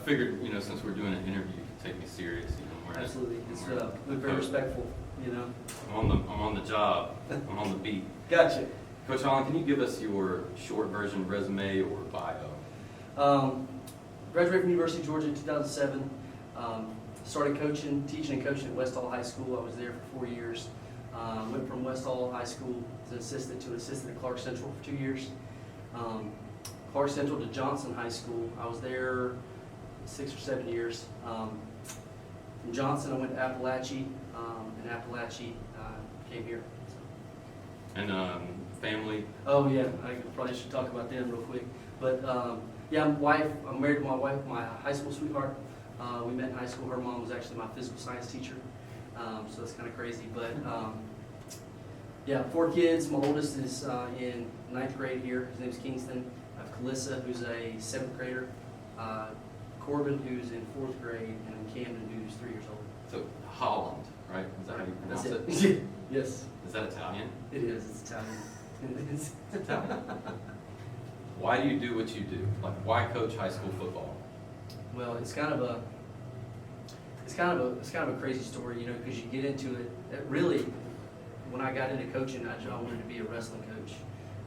figured, since we're doing an interview, you can take me serious. Absolutely. It's very respectful, I'm on the job. I'm on the beat. Gotcha. Coach Holland, can you give us your short version resume or bio? Graduated from University of Georgia in 2007. Started teaching and coaching at West Hall High School. I was there for 4 years. Went from West Hall High School as an assistant to an assistant at Clark Central for 2 years. Clark Central to Johnson High School. I was there 6 or 7 years. From Johnson, I went to Appalachia, and Appalachia came here. So. And family? Oh yeah, I probably should talk about them real quick. But yeah, I'm married to my wife, my high school sweetheart. We met in high school. Her mom was actually my physical science teacher, so it's kind of crazy. But yeah, 4 kids. My oldest is in 9th grade here. His name's Kingston. I have Calissa, who's a 7th grader. Corbin, who's in 4th grade, and then Camden, who's 3 years old. So Holland, right? Is that how you pronounce That's it? Yes. Is that Italian? It is. It's Italian. It's Italian. Why do you do what you do? Like, why coach high school football? Well, it's kind of a crazy story, because you get into it. Really, when I got into coaching, I wanted to be a wrestling coach,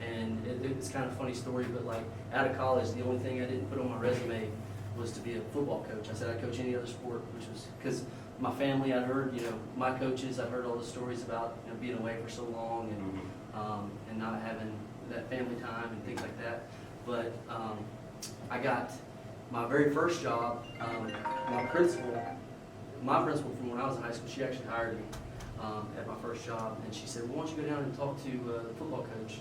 and it's kind of a funny story. But like out of college, the only thing I didn't put on my resume was to be a football coach. I said I'd coach any other sport, which was because my family, I'd heard, my coaches, I'd heard all the stories about being away for so long and not having that family time and things like that. But I got my very first job. My principal from when I was in high school, she actually hired me at my first job, and she said, well, "Why don't you go down and talk to the football coach?"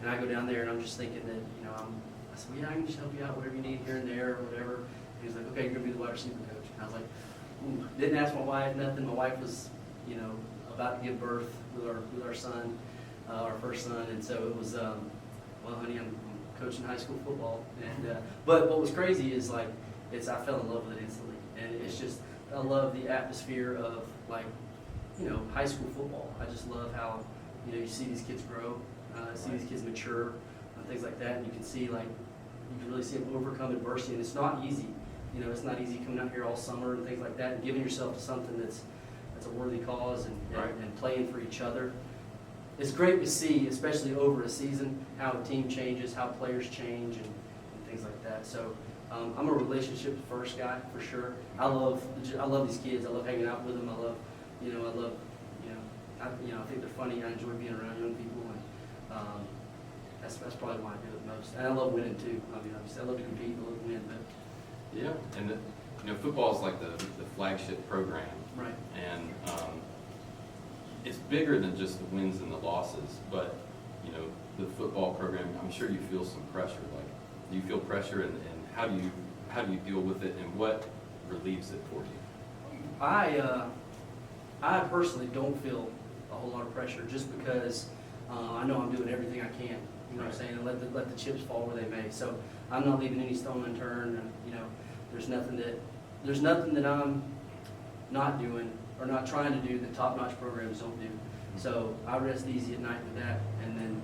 And I go down there, and I'm just thinking that I said, "Well, yeah, I can just help you out, whatever you need here and there, or whatever." And he's like, "Okay, you're gonna be the wide receiver coach." And I was like, ooh. Didn't ask my wife nothing. My wife was, about to give birth with our son, our first son, and so it was, well, honey, I'm coaching high school football. And but what was crazy is I fell in love with it instantly, and it's just I love the atmosphere of high school football. I just love how you see these kids grow, see these kids mature, and things like that, and you can see you can really see them overcome adversity, and it's not easy. It's not easy coming out here all summer and things like that, and giving yourself to something that's a worthy cause and playing for each other. It's great to see, especially over a season, how a team changes, how players change, and things like that. So I'm a relationship first guy for sure. I love these kids. I love hanging out with them. I love, I think they're funny. I enjoy being around young people, and that's probably why I do it most. And I love winning too. Obviously, I love to compete. I love to win, but yeah, and football is like the flagship program, right? And it's bigger than just the wins and the losses, but the football program. I'm sure you feel some pressure. Do you feel pressure, and how do you deal with it, and what relieves it for you? I personally don't feel a whole lot of pressure, just because I know I'm doing everything I can. You know what I'm saying, and let the chips fall where they may. So I'm not leaving any stone unturned. And, there's nothing that I'm not doing or not trying to do that top-notch programs don't do. So I rest easy at night with that. And then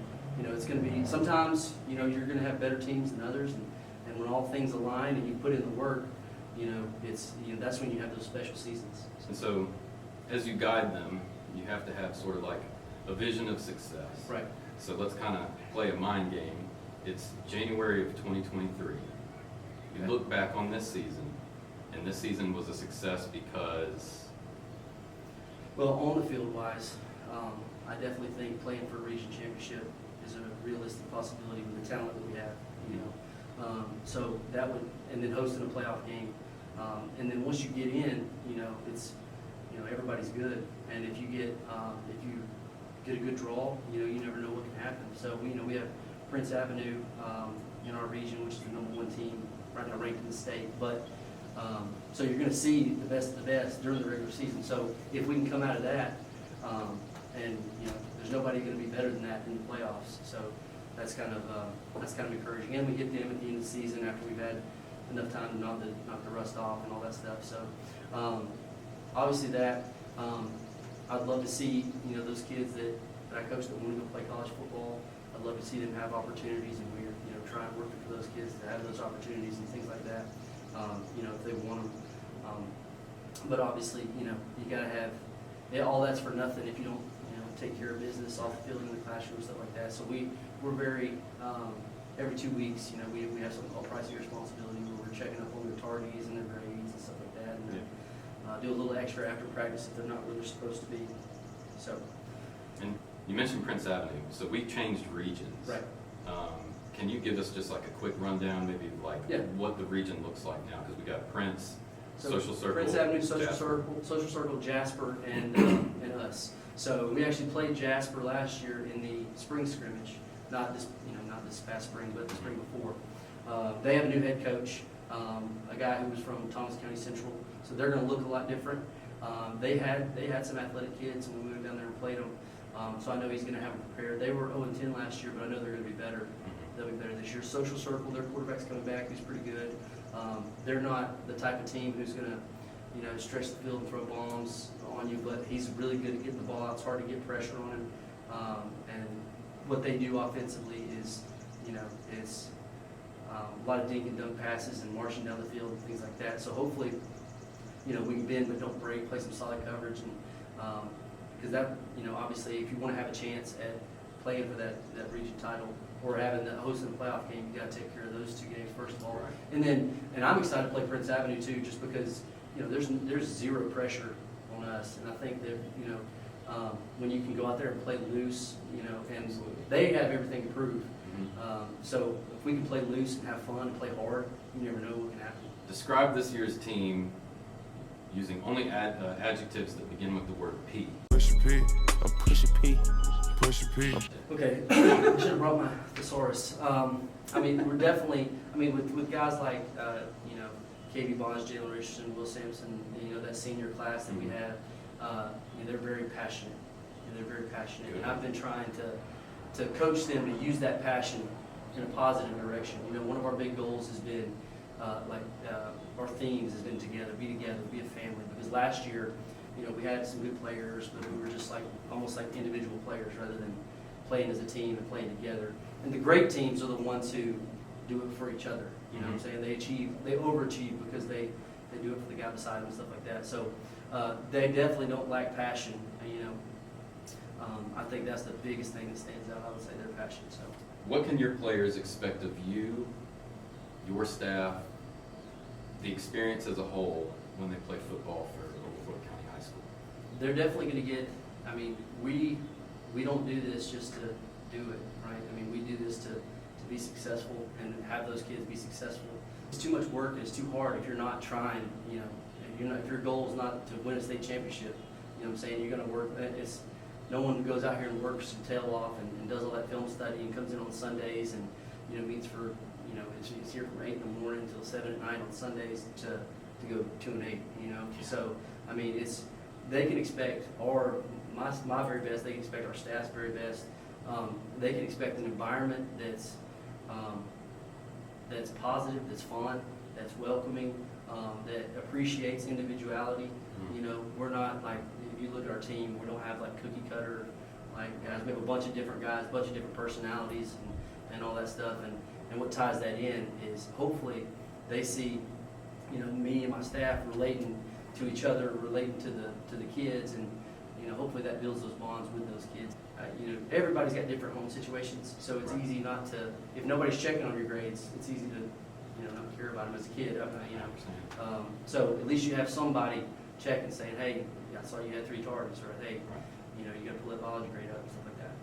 it's going to be sometimes you're going to have better teams than others, and when all things align and you put in the work, it's that's when you have those special seasons. And so, as you guide them, you have to have sort of like a vision of success. Right. So let's kind of play a mind game. It's January of 2023. You look back on this season, and this season was a success because? Well, on the field wise, I definitely think playing for a region championship is a realistic possibility with the talent that we have. So that would, and then hosting a playoff game, and then once you get in, it's everybody's good, and if you get a good draw, you never know what can happen. So we have Prince Avenue in our region, which is the #1 team right now ranked in the state. But so you're going to see the best of the best during the regular season. So if we can come out of that, and there's nobody going to be better than that in the playoffs. So that's kind of encouraging. And we hit them at the end of the season after we've had enough time to knock the rust off and all that stuff. So obviously that. I'd love to see those kids that I coach that want to go play college football. I'd love to see them have opportunities, and we're trying to work for those kids to have those opportunities and things like that. if they want them. But obviously, you gotta have, all that's for nothing if you don't, take care of business off the field in the classroom, stuff like that. So we're very, every 2 weeks, we have something called pricing responsibility where we're checking up on their tardies and their grades and stuff like that. And do a little extra after practice if they're not where they're supposed to be. So. And you mentioned Prince Avenue, so we changed regions. Right. Can you give us just like a quick rundown, maybe like what the region looks like now? Because we got Prince, So Social Circle, Prince Avenue, Jasper. Social Circle, Jasper, and us. So we actually played Jasper last year in the spring scrimmage, not this past spring, but the spring before. They have a new head coach, a guy who was from Thomas County Central, so they're going to look a lot different. They had some athletic kids, and we went down there and played them. So I know he's going to have them prepared. They were 0-10 last year, but I know they're going to be better. They'll be better this year. Social Circle, their quarterback's coming back. He's pretty good. They're not the type of team who's going to, stretch the field and throw bombs on you, but he's really good at getting the ball out. It's hard to get pressure on him. And what they do offensively is, it's a lot of dink and dunk passes and marching down the field and things like that. So hopefully, we can bend but don't break, play some solid coverage, and because that, obviously, if you want to have a chance at playing for that region title or having the hosting the playoff game, you got to take care of those 2 games first of all. Right. And I'm excited to play Prince Avenue too, just because there's zero pressure on us, and I think that when you can go out there and play loose, and Absolutely. they have everything to prove. Mm-hmm. So if we can play loose and have fun and play hard, you never know what can happen. Describe this year's team using only adjectives that begin with the word P. Push a P, I'm push a P, push a P. Okay, I should have brought my thesaurus. We're definitely, with guys like, KB Bonds, Jalen Richardson, Will Sampson, that senior class that we have, they're very passionate. They're very passionate. And I've been trying to coach them to use that passion in a positive direction. One of our big goals has been, our themes has been together, be a family. Because last year, we had some good players, but we were just almost like individual players rather than playing as a team and playing together. And the great teams are the ones who do it for each other. You know what I'm saying? They overachieve because they do it for the guy beside them and stuff like that. So they definitely don't lack passion. I think that's the biggest thing that stands out. I would say their passion. So, What can your players expect of you, your staff, the experience as a whole when they play football for Overflow County High School? they're definitely going to get. We don't do this just to do it, right? We do this to be successful and have those kids be successful. It's too much work and it's too hard if you're not trying. If your goal is not to win a state championship, what I'm saying, you're going to work. No one goes out here and works their tail off and does all that film study and comes in on Sundays and meets for it's here from 8 in the morning until 7 at night on Sundays to go 2 and 8. So they can expect my very best. They can expect our staff's very best. They can expect an environment that's positive, that's fun, that's welcoming, that appreciates individuality. We're not like, if you look at our team, we don't have like cookie cutter guys. We have a bunch of different guys, a bunch of different personalities and all that stuff. And what ties that in is hopefully they see me and my staff relating to each other, relating to the kids, and hopefully that builds those bonds with those kids. Everybody's got different home situations, so it's easy not to, if nobody's checking on your grades, it's easy to not care about them as a kid. So at least you have somebody checking, saying, hey, I saw you had 3 targets, or hey, you got to pull that biology grade up and stuff like that.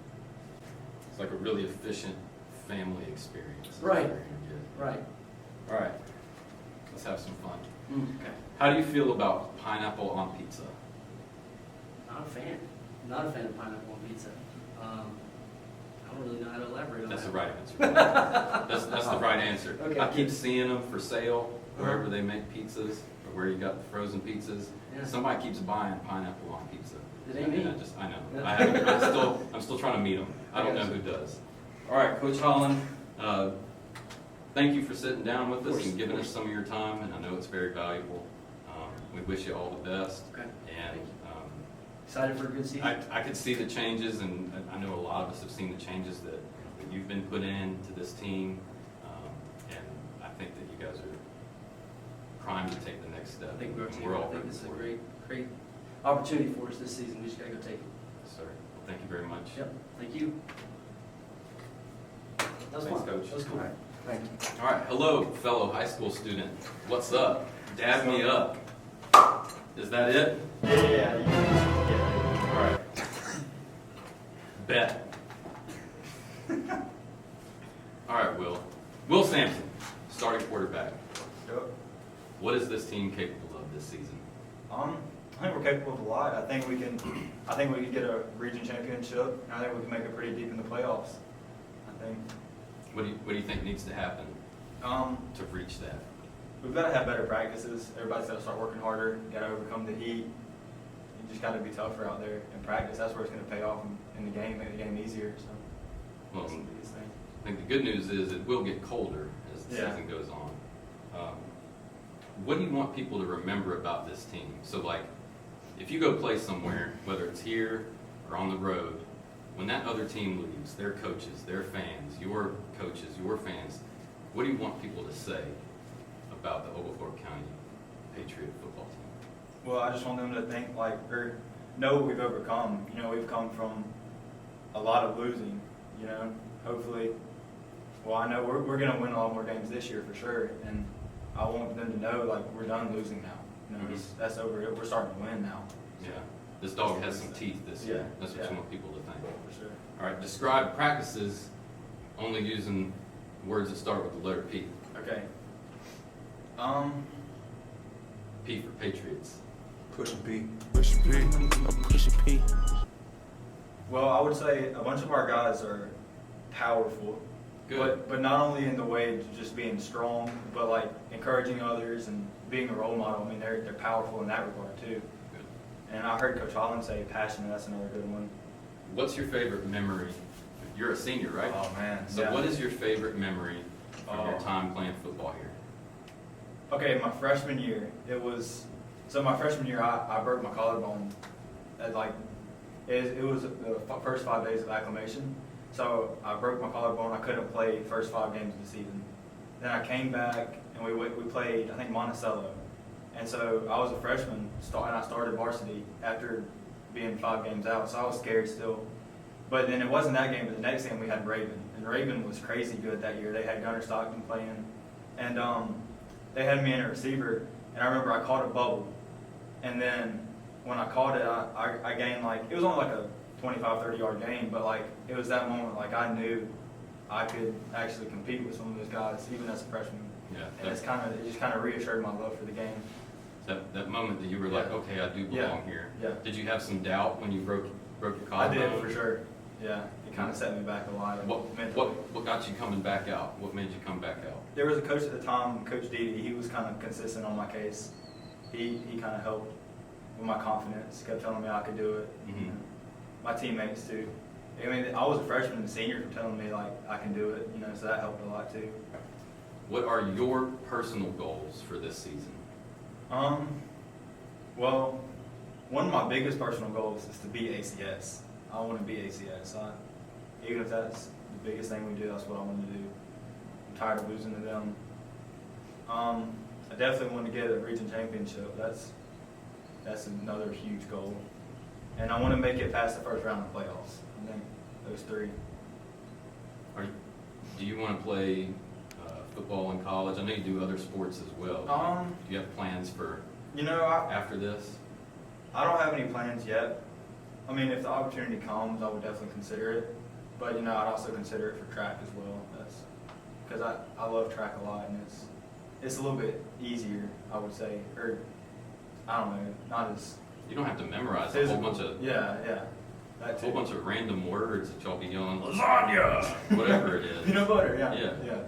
It's like a really efficient family experience. Right. Right. All right. Let's have some fun. Okay. How do you feel about pineapple on pizza? Not a fan. Not a fan of pineapple on pizza. I don't really know how to elaborate on That's that. the right answer. That's the right answer. Okay. I keep seeing them for sale wherever they make pizzas or where you got the frozen pizzas. Yeah. Somebody keeps buying pineapple on pizza. It ain't me. I know. Yeah. I'm still trying to meet them. I don't know Gotcha. who does. All right, Coach Holland. Thank you for sitting down with us and giving us some of your time, and I know it's very valuable. We wish you all the best. Okay. And Excited for a good season? I could see the changes, and I know a lot of us have seen the changes that you've been put into this team, and I think that you guys are primed to take the next step. I think we are and too. we're all I think rooting this is a for it. great opportunity for us this season. We just gotta go take it. Yes, sir. Well, thank you very much. Yep, thank you. That was Thanks, fun. Coach. That was cool. Thank you. All right, hello, fellow high school student. What's up? Dab me up. Is that it? Yeah. All right. Bet. All right, Will Sampson, starting quarterback. Yep. What is this team capable of this season? I think we're capable of a lot. I think we can get a region championship, and I think we can make it pretty deep in the playoffs. I think. What do you think needs to happen to reach that? We've got to have better practices. Everybody's got to start working harder. Got to overcome the heat. You just got to be tougher out there in practice. That's where it's going to pay off in the game, make the game easier. So Well, that's the biggest thing. I think the good news is it will get colder as the Yeah. season goes on. What do you want people to remember about this team? So, like, if you go play somewhere, whether it's here or on the road, when that other team leaves, their coaches, their fans, your coaches, your fans, what do you want people to say about the Oglethorpe County Patriot football team? Well, I just want them to think or know what we've overcome. You know, we've come from a lot of losing. You know, hopefully. Well, I know we're going to win a lot more games this year for sure, and I want them to know we're done losing now. You know, that's over. We're starting to win now. Yeah, this dog has some teeth this year. Yeah, That's what yeah. you want people to think. For sure. All right, describe practices only using words that start with the letter P. Okay. P for Patriots. Push a P. Push a P. Push a P. Well, I would say a bunch of our guys are powerful. Good. But not only in the way of just being strong, but encouraging others and being a role model. I mean, they're powerful in that regard too. Good. And I heard Coach Holland say passionate. That's another good one. What's your favorite memory? You're a senior, right? Oh man. So yeah. what is your favorite memory from your Oh. time playing football here? Okay, my freshman year, my freshman year I broke my collarbone at it was the first 5 days of acclimation. So I broke my collarbone. I couldn't play the first 5 games of the season. Then I came back and we played, I think, Monticello. And so I was a freshman and I started varsity after being 5 games out. So I was scared still. But then it wasn't that game, but the next game we had Raven. And Raven was crazy good that year. They had Gunnar Stockton playing. And they had me in a receiver. And I remember I caught a bubble. And then when I caught it, I gained it was only a 25, 30-yard gain, but it was that moment I knew I could actually compete with some of those guys, even as a freshman. Yeah. And it just kind of reassured my love for the game. That moment that you were like, Yeah. okay, I do Yeah. belong here. Yeah. Did you have some doubt when you broke your I collarbone? did for sure. Yeah, it kind of set me back a lot. mentally. What got you coming back out? What made you come back out? There was a coach at the time, Coach Dede. He was kind of consistent on my case. He kind of helped with my confidence. Kept telling me I could do it. Mhm. And my teammates too. I mean, I was a freshman and senior for telling me I can do it. So that helped a lot too. What are your personal goals for this season? Well, one of my biggest personal goals is to be ACS. I want to be ACS. Even if that's the biggest thing we do, that's what I want to do. I'm tired of losing to them. I definitely want to get a region championship. That's another huge goal. And I want to make it past the first round of playoffs. I think those 3. Do you want to play football in college? I know you do other sports as well. Do you have plans for after this? I don't have any plans yet. I mean, if the opportunity comes, I would definitely consider it. But I'd also consider it for track as well. That's because I love track a lot, and it's a little bit easier, I would say, or I don't know, not as You don't have to memorize physical. a whole bunch of that too. whole bunch of random words that y'all be yelling lasagna, whatever it is. Peanut butter, yeah. Yeah.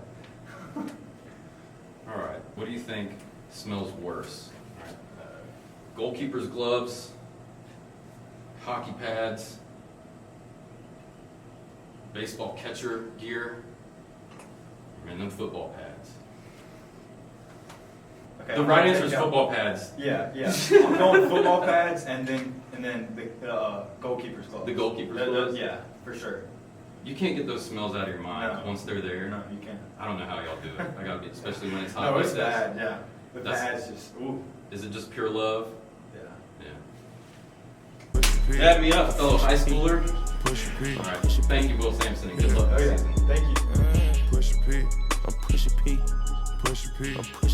All right. What do you think smells worse? Goalkeeper's gloves, hockey pads, baseball catcher gear, and then football pads. Okay, The I'm right gonna answer is take out- football pads. Yeah. I'm going football pads and then the goalkeeper's gloves. The goalkeeper's gloves? Yeah, for sure. You can't get those smells out of your mind No. once they're there. No, you can't. I don't know how y'all do it. I gotta be, especially when it's hot No, like it's this. bad. Yeah. But That's- that's just, ooh, Is it just pure love? yeah. Yeah. Add me up, fellow high schooler. Push a P. All right. Thank you, Will Sampson, and good luck Oh this yeah, season. thank you. Push a P. I'm push a P. Push a P. I'm push